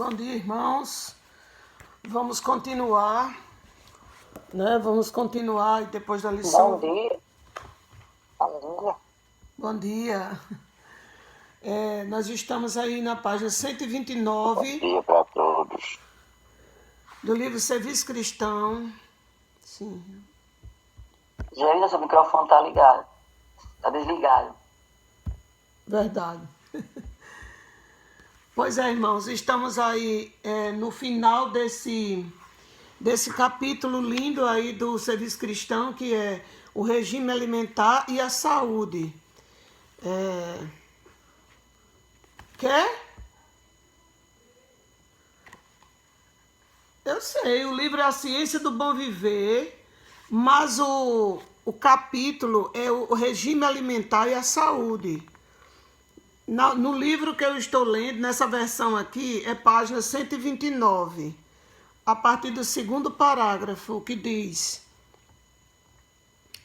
Bom dia, irmãos. Vamos continuar, né? Vamos continuar depois da lição. Bom dia. Aleluia. Bom dia. Nós estamos aí na página Bom 129 dia para todos. do livro Serviço Cristão. Sim. Geilda, seu microfone tá ligado. Tá desligado. Verdade. Pois é, irmãos, estamos aí no final desse capítulo lindo aí do Serviço Cristão, que é o regime alimentar e a saúde. Quer? Eu sei, o livro é a ciência do bom viver, mas o capítulo é o regime alimentar e a saúde. No livro que eu estou lendo, nessa versão aqui, é página 129, a partir do segundo parágrafo, que diz: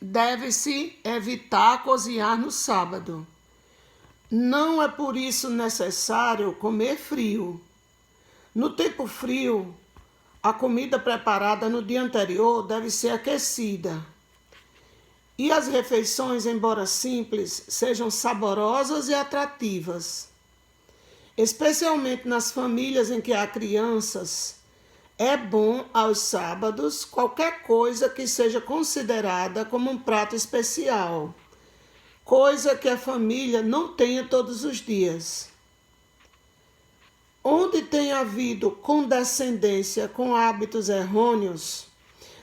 deve-se evitar cozinhar no sábado. Não é por isso necessário comer frio. No tempo frio, a comida preparada no dia anterior deve ser aquecida. E as refeições, embora simples, sejam saborosas e atrativas. Especialmente nas famílias em que há crianças, é bom aos sábados qualquer coisa que seja considerada como um prato especial, coisa que a família não tenha todos os dias. Onde tem havido condescendência com hábitos errôneos,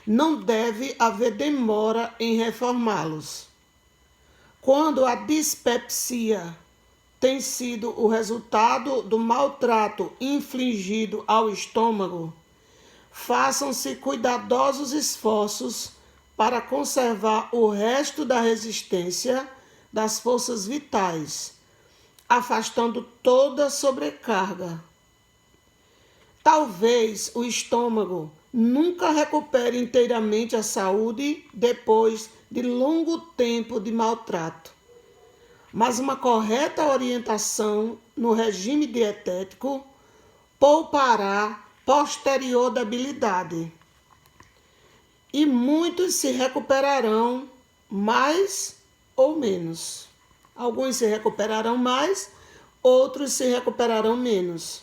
não deve haver demora em reformá-los. Quando a dispepsia tem sido o resultado do maltrato infligido ao estômago, façam-se cuidadosos esforços para conservar o resto da resistência das forças vitais, afastando toda sobrecarga. Talvez o estômago nunca recupere inteiramente a saúde depois de longo tempo de maltrato. Mas uma correta orientação no regime dietético poupará posterior debilidade. E muitos se recuperarão mais ou menos. Alguns se recuperarão mais, outros se recuperarão menos.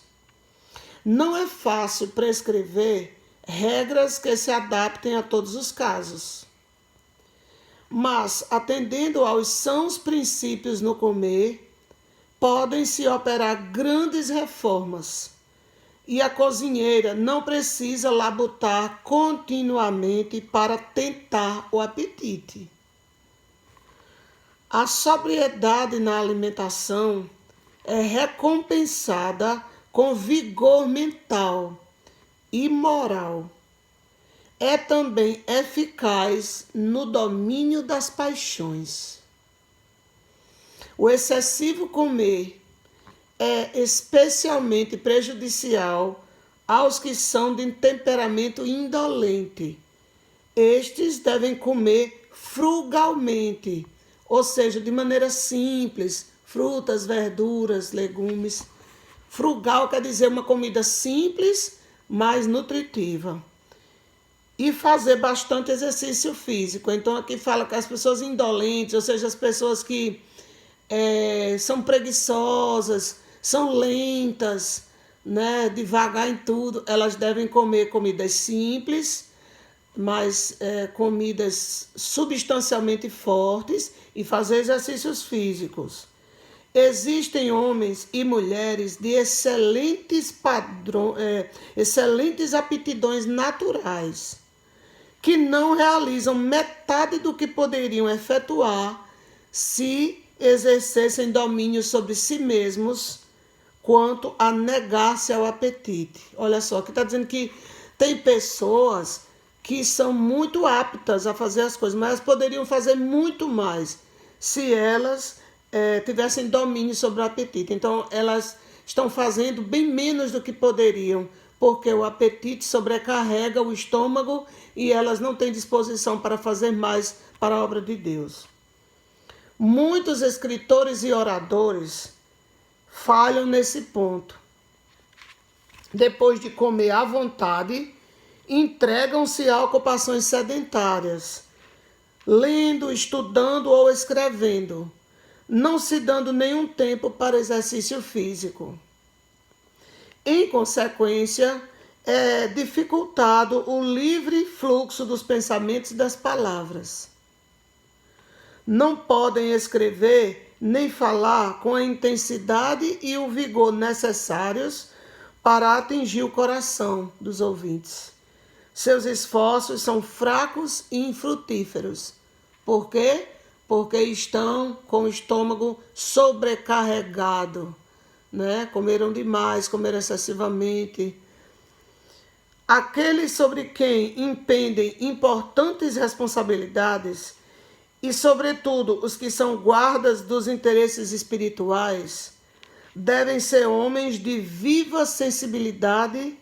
Não é fácil prescrever regras que se adaptem a todos os casos. Mas, atendendo aos sãos princípios no comer, podem-se operar grandes reformas. E a cozinheira não precisa labutar continuamente para tentar o apetite. A sobriedade na alimentação é recompensada com vigor mental e moral. É também eficaz no domínio das paixões. O excessivo comer é especialmente prejudicial aos que são de temperamento indolente. Estes devem comer frugalmente, ou seja, de maneira simples, frutas, verduras, legumes. Frugal quer dizer uma comida simples, mas nutritiva. E fazer bastante exercício físico. Então aqui fala que as pessoas indolentes, ou seja, as pessoas que são preguiçosas, são lentas, né, devagar em tudo, elas devem comer comidas simples, mas comidas substancialmente fortes e fazer exercícios físicos. Existem homens e mulheres de excelentes aptidões naturais, que não realizam metade do que poderiam efetuar se exercessem domínio sobre si mesmos quanto a negar-se ao apetite. Olha só, aqui está dizendo que tem pessoas que são muito aptas a fazer as coisas, mas elas poderiam fazer muito mais se elas tivessem domínio sobre o apetite. Então, elas estão fazendo bem menos do que poderiam, porque o apetite sobrecarrega o estômago e elas não têm disposição para fazer mais para a obra de Deus. Muitos escritores e oradores falham nesse ponto. depois de comer à vontade, entregam-se a ocupações sedentárias, lendo, estudando ou escrevendo, não se dando nenhum tempo para exercício físico. Em consequência, é dificultado o livre fluxo dos pensamentos e das palavras. Não podem escrever nem falar com a intensidade e o vigor necessários para atingir o coração dos ouvintes. Seus esforços são fracos e infrutíferos. Por quê? Porque estão com o estômago sobrecarregado, né? Comeram demais, comeram excessivamente. Aqueles sobre quem impendem importantes responsabilidades e, sobretudo, os que são guardas dos interesses espirituais, devem ser homens de viva sensibilidade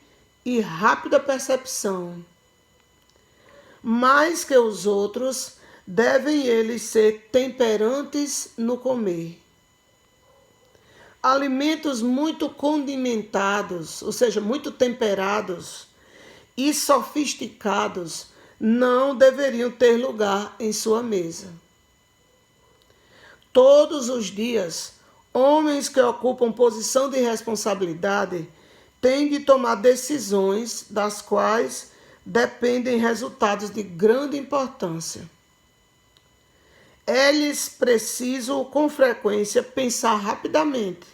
e rápida percepção. Mais que os outros, devem eles ser temperantes no comer. Alimentos muito condimentados, ou seja, muito temperados e sofisticados, não deveriam ter lugar em sua mesa. Todos os dias, homens que ocupam posição de responsabilidade têm de tomar decisões das quais dependem resultados de grande importância. Eles precisam, com frequência, pensar rapidamente.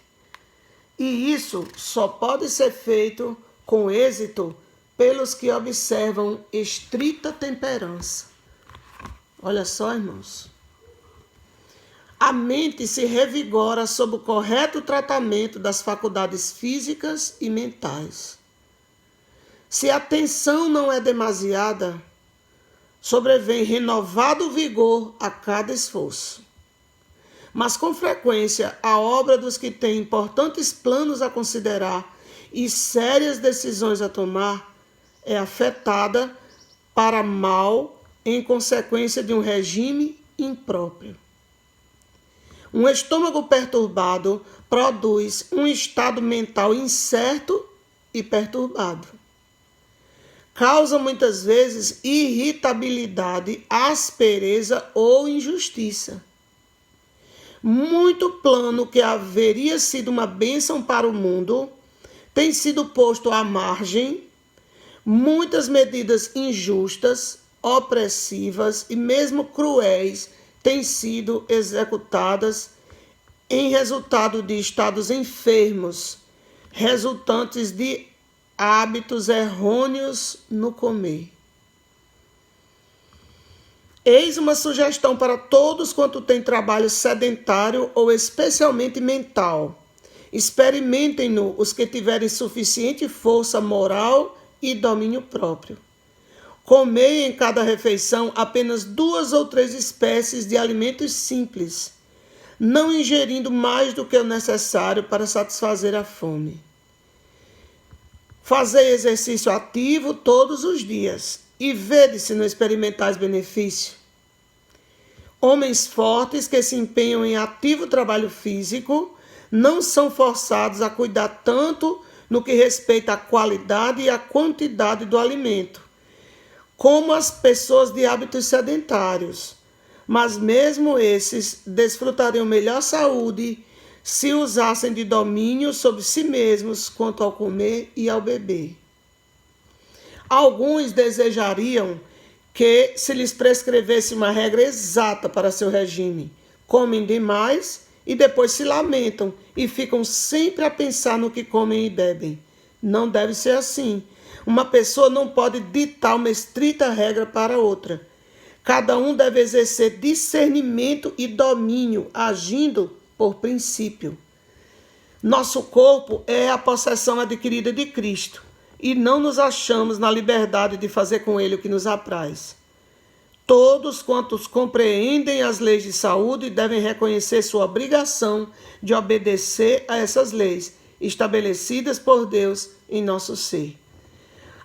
E isso só pode ser feito com êxito pelos que observam estrita temperança. Olha só, irmãos. A mente se revigora sob o correto tratamento das faculdades físicas e mentais. Se a tensão não é demasiada, sobrevém renovado vigor a cada esforço. Mas com frequência a obra dos que têm importantes planos a considerar e sérias decisões a tomar é afetada para mal em consequência de um regime impróprio. Um estômago perturbado produz um estado mental incerto e perturbado. Causa muitas vezes irritabilidade, aspereza ou injustiça. Muito plano que haveria sido uma bênção para o mundo tem sido posto à margem. Muitas medidas injustas, opressivas e mesmo cruéis têm sido executadas em resultado de estados enfermos, resultantes de hábitos errôneos no comer. Eis uma sugestão para todos quanto têm trabalho sedentário ou especialmente mental. Experimentem-no os que tiverem suficiente força moral e domínio próprio. Comei em cada refeição apenas 2 ou 3 espécies de alimentos simples, não ingerindo mais do que o necessário para satisfazer a fome. Fazei exercício ativo todos os dias e vede se não experimentais benefício. Homens fortes que se empenham em ativo trabalho físico não são forçados a cuidar tanto no que respeita à qualidade e à quantidade do alimento, como as pessoas de hábitos sedentários, mas mesmo esses desfrutariam melhor saúde se usassem de domínio sobre si mesmos quanto ao comer e ao beber. Alguns desejariam que se lhes prescrevesse uma regra exata para seu regime. Comem demais e depois se lamentam e ficam sempre a pensar no que comem e bebem. Não deve ser assim. Uma pessoa não pode ditar uma estrita regra para outra. Cada um deve exercer discernimento e domínio, agindo por princípio. Nosso corpo é a possessão adquirida de Cristo e não nos achamos na liberdade de fazer com ele o que nos apraz. Todos quantos compreendem as leis de saúde devem reconhecer sua obrigação de obedecer a essas leis estabelecidas por Deus em nosso ser.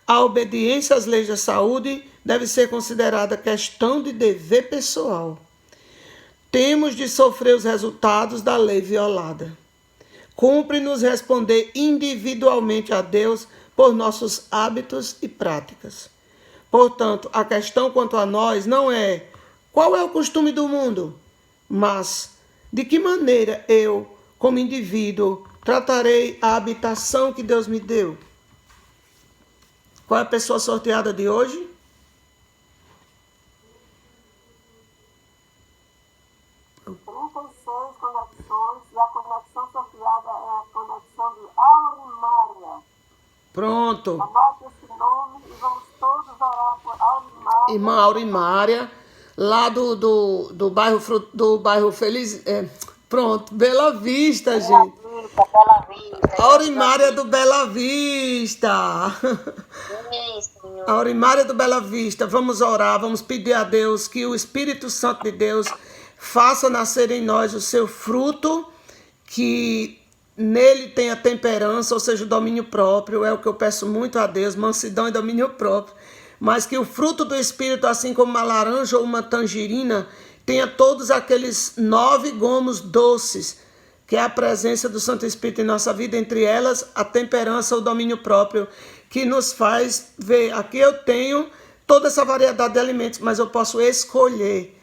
A obediência às leis da saúde deve ser considerada questão de dever pessoal. Temos de sofrer os resultados da lei violada. cumpre-nos responder individualmente a Deus por nossos hábitos e práticas. Portanto, a questão quanto a nós não é qual é o costume do mundo, mas de que maneira eu, como indivíduo, tratarei a habitação que Deus me deu. Qual é a pessoa sorteada de hoje? Conexões, e a conexão sorteada é a conexão de Aurimária. Pronto. Anote esse nome e vamos todos orar por Aurimária. Irmã Aurimária, lá do bairro Feliz. Pronto, Bela Vista, gente. Bela Vista. Aurimária do Bela Vista. Isso, Senhor. Aurimária do Bela Vista, vamos orar, vamos pedir a Deus que o Espírito Santo de Deus faça nascer em nós o seu fruto, que nele tenha temperança, ou seja, o domínio próprio, é o que eu peço muito a Deus, mansidão e domínio próprio, mas que o fruto do Espírito, assim como uma laranja ou uma tangerina, tenha todos aqueles 9 gomos doces, que é a presença do Santo Espírito em nossa vida, entre elas a temperança, o domínio próprio, que nos faz ver, aqui eu tenho toda essa variedade de alimentos, mas eu posso escolher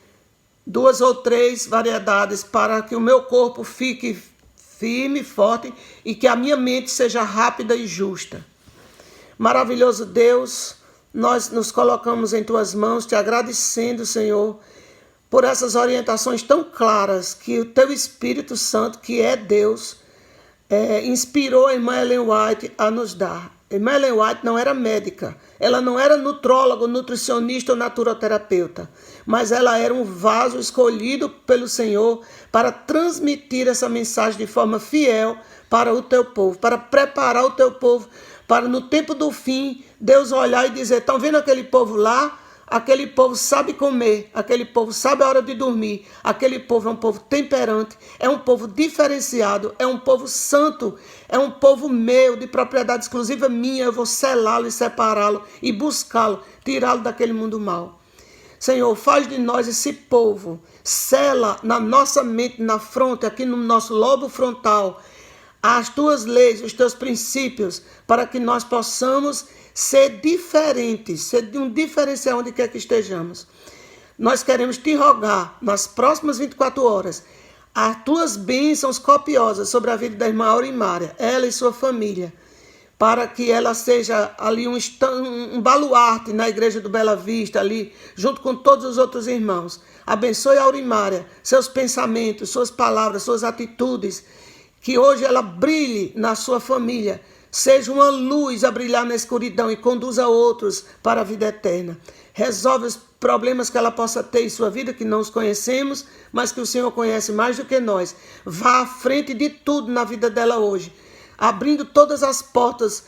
2 ou 3 variedades para que o meu corpo fique firme, forte e que a minha mente seja rápida e justa. Maravilhoso Deus, nós nos colocamos em tuas mãos, te agradecendo, Senhor, por essas orientações tão claras que o teu Espírito Santo, que é Deus, inspirou a irmã Ellen White a nos dar. A irmã Ellen White não era médica, ela não era nutróloga, nutricionista ou naturoterapeuta, mas ela era um vaso escolhido pelo Senhor para transmitir essa mensagem de forma fiel para o teu povo, para preparar o teu povo, para no tempo do fim, Deus olhar e dizer, estão vendo aquele povo lá? Aquele povo sabe comer, aquele povo sabe a hora de dormir, aquele povo é um povo temperante, é um povo diferenciado, é um povo santo, é um povo meu, de propriedade exclusiva minha, eu vou selá-lo e separá-lo e buscá-lo, tirá-lo daquele mundo mau. Senhor, faz de nós esse povo, sela na nossa mente, na fronte, aqui no nosso lobo frontal, as tuas leis, os teus princípios, para que nós possamos ser diferentes, ser de um diferencial onde quer que estejamos. Nós queremos te rogar, nas próximas 24 horas, as tuas bênçãos copiosas sobre a vida da irmã Aurimária, ela e sua família, para que ela seja ali um baluarte na igreja do Bela Vista, ali, junto com todos os outros irmãos. Abençoe a Aurimária, seus pensamentos, suas palavras, suas atitudes, que hoje ela brilhe na sua família, seja uma luz a brilhar na escuridão e conduza outros para a vida eterna. Resolve os problemas que ela possa ter em sua vida, que não os conhecemos, mas que o Senhor conhece mais do que nós. Vá à frente de tudo na vida dela hoje, abrindo todas as portas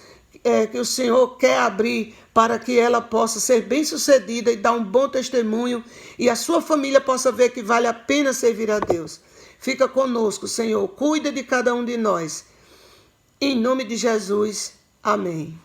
que o Senhor quer abrir para que ela possa ser bem-sucedida e dar um bom testemunho e a sua família possa ver que vale a pena servir a Deus. Fica conosco, Senhor. Cuida de cada um de nós. Em nome de Jesus. Amém.